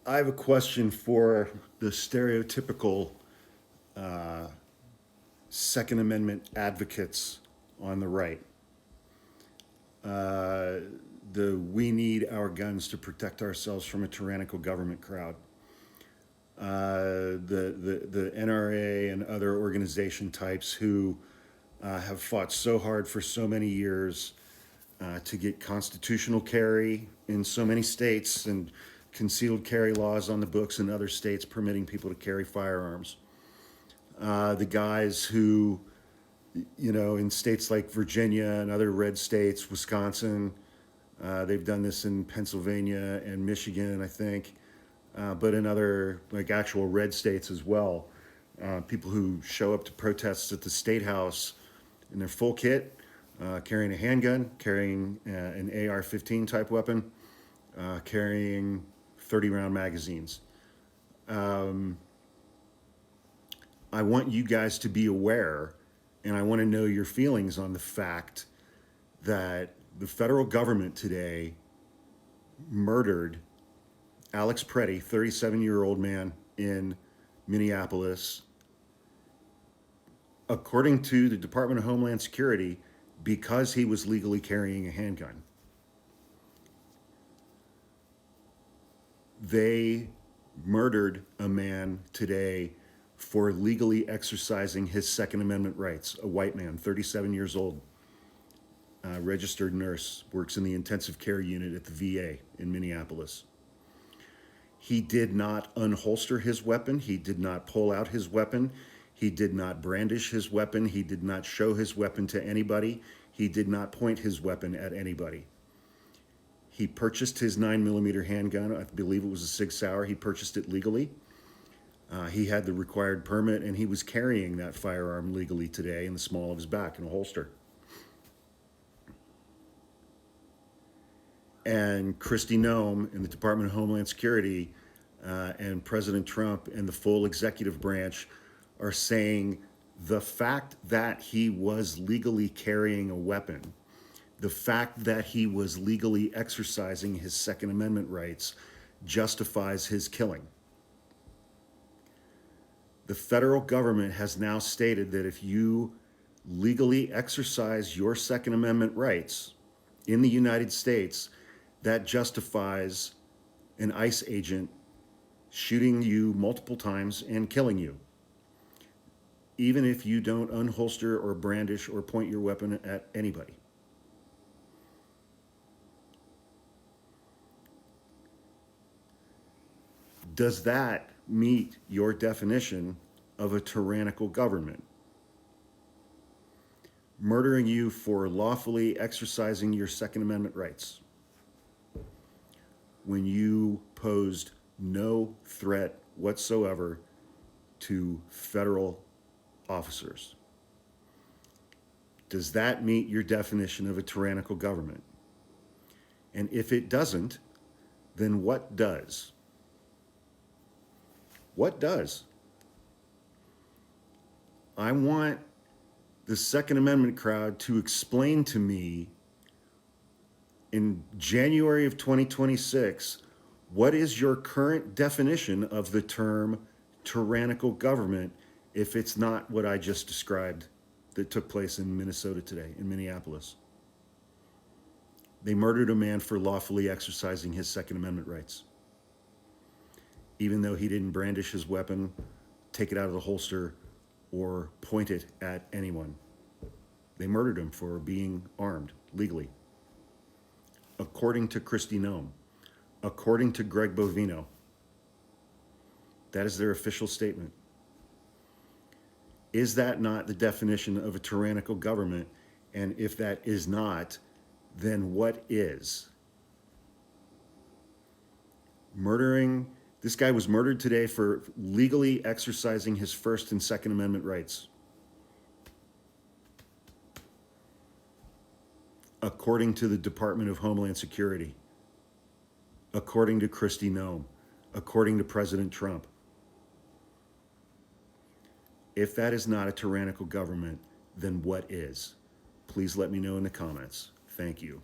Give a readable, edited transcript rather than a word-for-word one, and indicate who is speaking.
Speaker 1: I have a question for the stereotypical Second Amendment advocates on the right. The we need our guns to protect ourselves from a tyrannical government crowd. The NRA and other organization types who have fought so hard for so many years to get constitutional carry in so many states and concealed carry laws on the books in other states permitting people to carry firearms. The guys who, in states like Virginia and other red states, Wisconsin, they've done this in Pennsylvania and Michigan, I think, but in other like actual red states as well. People who show up to protests at the state house in their full kit, carrying a handgun, carrying an AR-15 type weapon, carrying 30-round magazines. I want you guys to be aware, and I want to know your feelings on the fact that the federal government today murdered Alex Preddy, 37-year-old man in Minneapolis, according to the Department of Homeland Security, because he was legally carrying a handgun. They murdered a man today for legally exercising his Second Amendment rights, a white man, 37 years old, registered nurse, works in the intensive care unit at the VA in Minneapolis. He did not unholster his weapon. He did not pull out his weapon. He did not brandish his weapon. He did not show his weapon to anybody. He did not point his weapon at anybody. He purchased his 9mm handgun. I believe it was a Sig Sauer. He purchased it legally. He had the required permit, and he was carrying that firearm legally today in the small of his back in a holster. And Kristi Noem and the Department of Homeland Security and President Trump and the full executive branch are saying the fact that he was legally carrying a weapon, the fact that he was legally exercising his Second Amendment rights justifies his killing. The federal government has now stated that if you legally exercise your Second Amendment rights in the United States, that justifies an ICE agent shooting you multiple times and killing you, even if you don't unholster or brandish or point your weapon at anybody. Does that meet your definition of a tyrannical government? Murdering you for lawfully exercising your Second Amendment rights when you posed no threat whatsoever to federal officers. Does that meet your definition of a tyrannical government? And if it doesn't, then what does? What does? I want the Second Amendment crowd to explain to me in January of 2026, what is your current definition of the term tyrannical government if it's not what I just described that took place in Minnesota today, in Minneapolis? They murdered a man for lawfully exercising his Second Amendment rights, even though he didn't brandish his weapon, take it out of the holster, or point it at anyone. They murdered him for being armed legally. According to Kristi Noem, according to Greg Bovino. That is their official statement. Is that not the definition of a tyrannical government? And if that is not, then what is? This guy was murdered today for legally exercising his First and Second Amendment rights. According to the Department of Homeland Security, according to Kristi Noem, according to President Trump. If that is not a tyrannical government, then what is? Please let me know in the comments. Thank you.